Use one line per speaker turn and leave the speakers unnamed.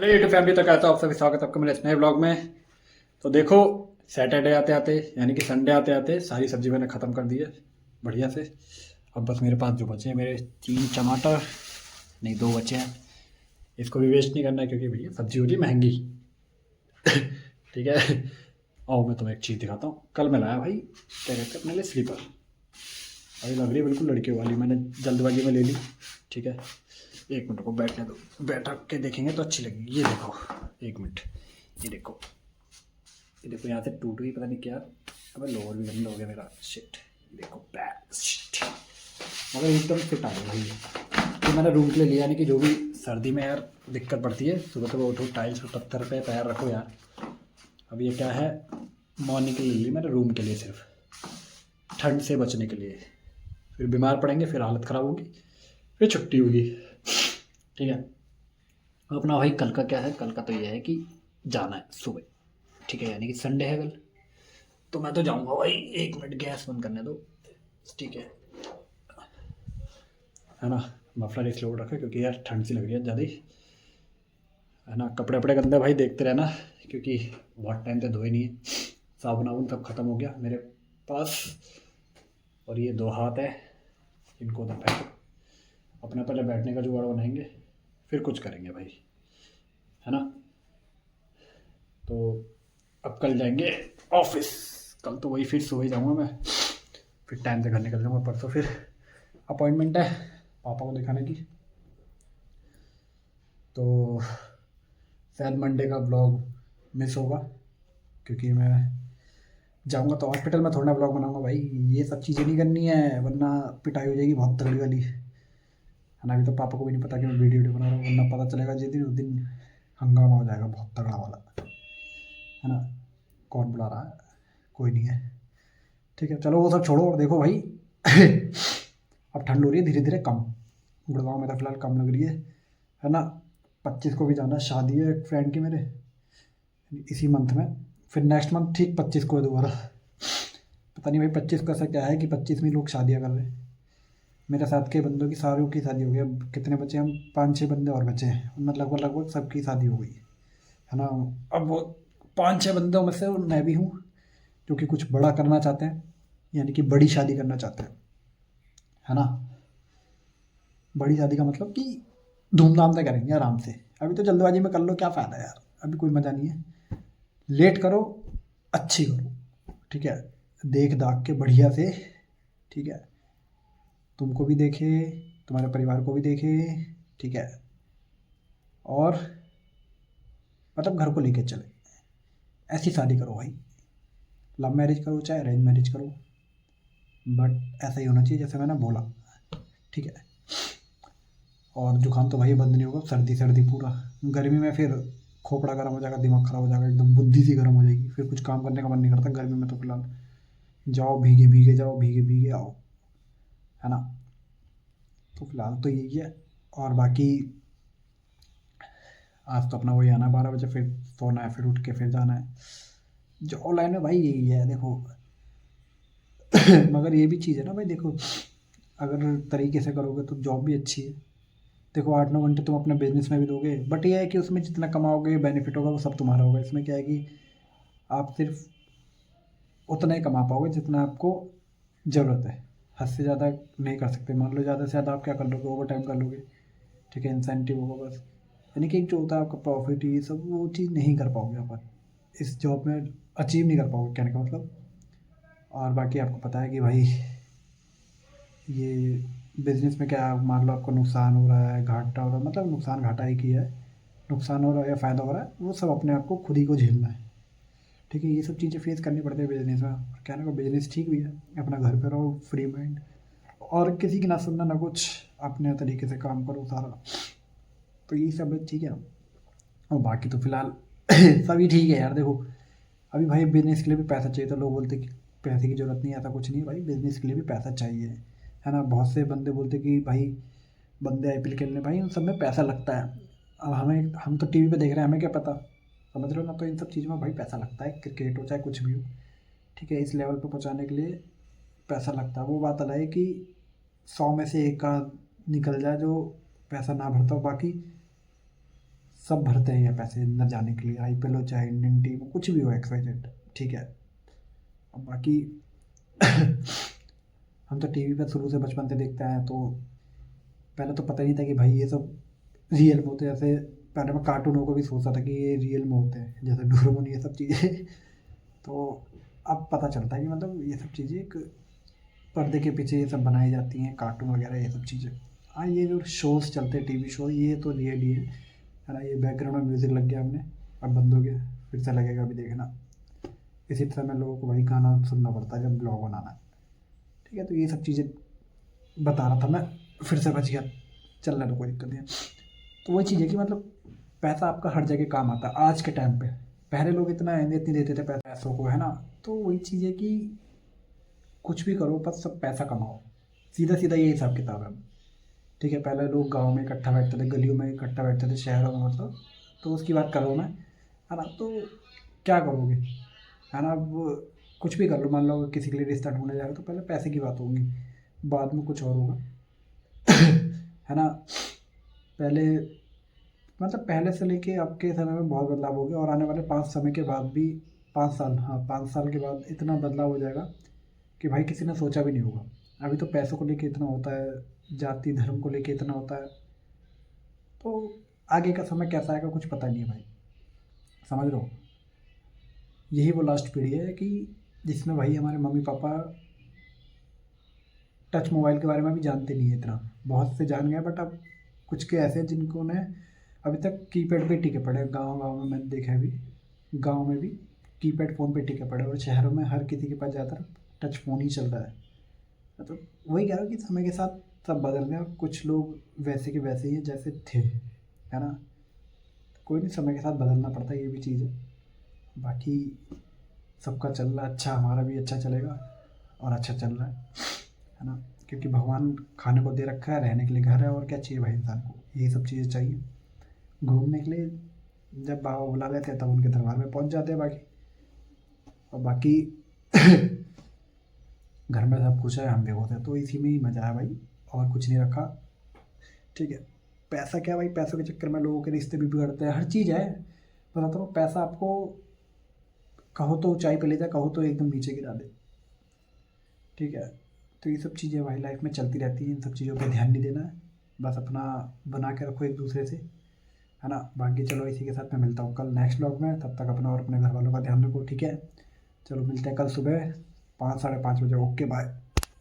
YouTube family तो कहता हूँ आप सभी स्वागत है आपका मेरे इस नए ब्लॉग में। तो देखो, सैटरडे आते आते यानी कि संडे आते आते सारी सब्जी मैंने ख़त्म कर दी है बढ़िया से। अब बस मेरे पास जो बचे हैं मेरे 3 टमाटर, नहीं 2 बचे हैं। इसको भी वेस्ट नहीं करना है क्योंकि भैया सब्जी हो रही है महंगी। ठीक है। आओ मैं तुम्हें एक चीज़ दिखाता हूँ। कल मैं लाया भाई क्या कहते हैं अपने लिए स्लीपर। अभी लग रही है बिल्कुल लड़कियों वाली, मैंने जल्दबाजी में ले ली। ठीक है, एक मिनट को बैठने दो, बैठा के देखेंगे तो अच्छी लगेगी। ये देखो, एक मिनट, ये देखो, ये देखो यहाँ से टूट गई पता नहीं क्या। अबे लोअर भी गंदा हो गया मेरा, शिट। ये देखो बैक, शिट, मगर एकदम फिट आ गया भाई। तो मैंने रूम के लिए लिया, यानी कि जो भी सर्दी में यार दिक्कत पड़ती है, सुबह सुबह उठो टाइल्स और पत्थर पे पैर रखो यार। अब ये क्या है, मॉर्निंग के लिए ली मैंने, रूम के लिए सिर्फ ठंड से बचने के लिए। फिर बीमार पड़ेंगे, फिर हालत ख़राब होगी, फिर छुट्टी होगी। ठीक है। अपना भाई कल का क्या है, कल का तो ये है कि जाना है सुबह। ठीक है, यानी कि संडे है कल, तो मैं तो जाऊंगा भाई। एक मिनट गैस बंद करने दो। ठीक है ना। मफलर इसलिए ओढ़ रखा है क्योंकि यार ठंड सी लग रही है ज़्यादा ही, है ना। कपड़े वपड़े गंदे भाई देखते रहना, क्योंकि बहुत टाइम से धोए नहीं है। साबुन वाबुन सब ख़त्म हो गया मेरे पास। और ये 2 हाथ है, इनको तो फेंको। अपना पहले बैठने का जुगाड़ बनाएंगे, फिर कुछ करेंगे भाई, है ना। तो अब कल जाएंगे ऑफिस। कल तो वही फिर सुबह ही जाऊँगा मैं, फिर टाइम से घर निकल जाऊँगा। परसों फिर अपॉइंटमेंट है पापा को दिखाने की। तो शायद मंडे का ब्लॉग मिस होगा, क्योंकि मैं जाऊँगा तो हॉस्पिटल में थोड़ा ब्लॉग बनाऊँगा भाई। ये सब चीज़ें नहीं करनी है, वरना पिटाई हो जाएगी बहुत तगड़ी वाली, है ना। अभी तो पापा को भी नहीं पता कि मैं वीडियो बना रहा हूँ, वरना पता चलेगा जिस दिन, उस दिन हंगामा हो जाएगा बहुत तगड़ा वाला, है ना। कौन बुला रहा है, कोई नहीं है। ठीक है, चलो वो सब छोड़ो और देखो भाई। अब ठंड हो रही है धीरे धीरे कम, गुड़गांव में तो फिलहाल कम लग रही है ना। 25 को भी जाना है, शादी है एक फ्रेंड की मेरे इसी मंथ में। फिर नेक्स्ट मंथ ठीक 25 को है दोबारा। पता नहीं भाई 25 को ऐसा क्या है कि 25 में लोग शादियाँ कर रहे हैं। मेरे साथ के बंदों की सारों की शादी हो गई। अब कितने बचे, हम 5-6 बंदे और बचे हैं, उनमें लगभग लगभग सबकी शादी हो गई, है ना। अब वो 5-6 बंदों में से मैं भी हूँ जो कि कुछ बड़ा करना चाहते हैं, यानी कि बड़ी शादी करना चाहते हैं, है ना। बड़ी शादी का मतलब कि धूमधाम से करेंगे आराम से। अभी तो जल्दबाजी में कर लो, क्या फ़ायदा यार, अभी कोई मज़ा नहीं है। लेट करो, अच्छी करो, ठीक है, देख दाख के बढ़िया से। ठीक है, तुमको भी देखे, तुम्हारे परिवार को भी देखे, ठीक है। और मतलब घर को लेके चले, ऐसी शादी करो भाई। लव मैरिज करो चाहे अरेंज मैरिज करो, बट ऐसा ही होना चाहिए जैसे मैंने बोला, ठीक है। और जुकाम तो भाई बंद नहीं होगा, सर्दी सर्दी पूरा। गर्मी में फिर खोपड़ा गर्म हो जाएगा, दिमाग ख़राब हो जाएगा, एकदम बुद्धि सी गर्म हो जाएगी, फिर कुछ काम करने का मन नहीं करता गर्मी में। तो फिलहाल जाओ भीगे भीगे जाओ, भीगे भीगे आओ, है ना। तो फिलहाल तो यही है। और बाकी आज तो अपना वही आना है 12 बजे, फिर सोना है, फिर उठ के फिर जाना है। जो ऑनलाइन में भाई यही है देखो। मगर ये भी चीज़ है ना भाई, देखो अगर तरीके से करोगे तो जॉब भी अच्छी है। देखो 8-9 घंटे तुम अपने बिजनेस में भी दोगे, बट ये है कि उसमें जितना कमाओगे बेनिफिट होगा वो सब तुम्हारा होगा। इसमें क्या है कि आप सिर्फ उतना ही कमा पाओगे जितना आपको ज़रूरत है। हद से ज़्यादा नहीं कर सकते। मान लो ज़्यादा से ज़्यादा आप क्या कर लोगे, ओवर टाइम कर लोगे, ठीक है, इंसेंटिव होगा बस। यानी कि जो होता है आपका प्रॉफिट, ये सब वो चीज़ नहीं कर पाओगे आप इस जॉब में, अचीव नहीं कर पाओगे, कहने का मतलब। और बाकी आपको पता है कि भाई ये बिज़नेस में क्या, मान लो आपको नुकसान हो रहा है, घाटा हो रहा है, मतलब नुकसान घाटा ही की है। नुकसान हो रहा है या फ़ायदा हो रहा है, वो सब अपने आप को खुद ही को झेलना है, ठीक है। ये सब चीज़ें फेस करनी पड़ती है बिज़नेस में। और कहने को बिज़नेस ठीक भी है, अपना घर पे रहो फ्री माइंड, और किसी की ना सुनना ना कुछ, अपने तरीके से काम करो सारा। तो ये सब ठीक है। और बाकी तो फ़िलहाल सभी ठीक है यार। देखो अभी भाई बिज़नेस के लिए भी पैसा चाहिए, तो लोग बोलते कि पैसे की ज़रूरत नहीं है, ऐसा कुछ नहीं है भाई, बिज़नेस के लिए भी पैसा चाहिए, है ना। बहुत से बंदे बोलते कि भाई बंदे आईपीएल खेलने, भाई उन सब में पैसा लगता है। अब हम तो टीवी पे देख रहे हैं, हमें क्या पता, समझ रहे हो ना। तो इन सब चीज़ों में भाई पैसा लगता है, क्रिकेट हो चाहे कुछ भी हो, ठीक है। इस लेवल पे पहुंचाने के लिए पैसा लगता है। वो बात अलग है कि 100 में से एक का निकल जाए जो पैसा ना भरता हो, बाकी सब भरते हैं ये पैसे अंदर जाने के लिए, आईपीएल हो चाहे इंडियन टीम हो, कुछ भी हो, XYZ। ठीक है। अब बाकी हम तो टीवी पे शुरू से बचपन से देखते हैं, तो पहले तो पता ही नहीं था कि भाई ये सब रियल में होते हैं। जैसे पहले मैं कार्टूनों को भी सोचता था कि ये रियल में होते हैं, जैसे डोरेमोन, ये सब चीज़ें। तो अब पता चलता है कि मतलब ये सब चीज़ें एक पर्दे के पीछे ये सब बनाई जाती हैं, कार्टून वगैरह ये सब चीज़ें। हाँ, ये जो शोज़ चलते हैं, टीवी शो, ये तो रियल ही है ना। ये बैकग्राउंड में म्यूज़िक लग गया हमने, अब बंद हो गया, फिर से लगेगा, अभी देखना। इसी तरह में लोगों को वही गाना सुनना पड़ता है जब ब्लॉग बनाना है। ठीक है, तो ये सब चीज़ें बता रहा था मैं, फिर से बच गया, चल रहा, तो कोई दिक्कत नहीं है। तो वही चीज़ है कि मतलब पैसा आपका हर जगह काम आता है आज के टाइम पे। पहले लोग इतना अहमियत नहीं देते थे पैसों को, है ना। तो वही चीज़ है कि कुछ भी करो, बस सब पैसा कमाओ, सीधा सीधा ये हिसाब किताब है। ठीक है, पहले लोग गांव में इकट्ठा बैठते थे, गलियों में इकट्ठा बैठते थे, शहरों में मतलब, तो उसकी बात कर रहा हूँ मैं, है ना। तो क्या करोगे, है ना। अब कुछ भी कर लो, मान लो अगर किसी के लिए रिश्ता ढूंढने जा रहे हो, तो पहले पैसे की बात होगी, बाद में कुछ और होगा। है ना। पहले मतलब पहले से लेके अब के समय में बहुत बदलाव हो गया, और आने वाले 5 समय के बाद भी, 5 साल, हाँ 5 साल के बाद इतना बदलाव हो जाएगा कि भाई किसी ने सोचा भी नहीं होगा। अभी तो पैसों को लेके इतना होता है, जाति धर्म को लेके इतना होता है, तो आगे का समय कैसा आएगा कुछ पता नहीं है भाई, समझ रहे हो। यही वो लास्ट पीढ़ी है कि जिसमें भाई हमारे मम्मी पापा टच मोबाइल के बारे में भी जानते नहीं है इतना। बहुत से जान गए, बट अब कुछ के ऐसे हैं जिनको ने अभी तक कीपैड पे टिके पड़े हैं। गाँव गाँव में मैंने देखा है अभी, गाँव में भी कीपैड फ़ोन पे टिके पड़े हैं, और शहरों में हर किसी के पास ज़्यादातर टच फ़ोन ही चल रहा है। तो वही कह रहा हूँ कि समय के साथ सब बदल गए, और कुछ लोग वैसे के वैसे ही हैं जैसे थे, है ना। कोई नहीं, समय के साथ बदलना पड़ता है, ये भी चीज़ है। बाकी सबका चल रहा है अच्छा, हमारा भी अच्छा चलेगा, और अच्छा चल रहा है ना। क्योंकि भगवान खाने को दे रखा है, रहने के लिए घर है, और क्या चाहिए भाई इंसान को, यही सब चीज़ें चाहिए। घूमने के लिए जब बाबा बुला लेते हैं तब उनके दरबार में पहुंच जाते हैं। बाकी और बाकी घर में सब कुछ है, हम भी होते हैं, तो इसी में ही मज़ा है भाई, और कुछ नहीं रखा। ठीक है। पैसा क्या भाई, पैसों के चक्कर में लोगों के रिश्ते भी बिगड़ते हैं, हर चीज़ है। बताता हूँ, पैसा आपको कहो तो ऊंचाई पे ले जाए, कहो तो एकदम नीचे गिरा दे। ठीक है। तो ये सब चीज़ें भाई लाइफ में चलती रहती हैं, इन सब चीज़ों पे ध्यान नहीं देना है, बस अपना बना के रखो एक दूसरे से, है ना। बाकी चलो, इसी के साथ मैं मिलता हूँ कल नेक्स्ट व्लॉग में, तब तक अपना और अपने घर वालों का ध्यान रखो। ठीक है, चलो मिलते हैं कल सुबह 5 साढ़े 5 बजे। Okay bye.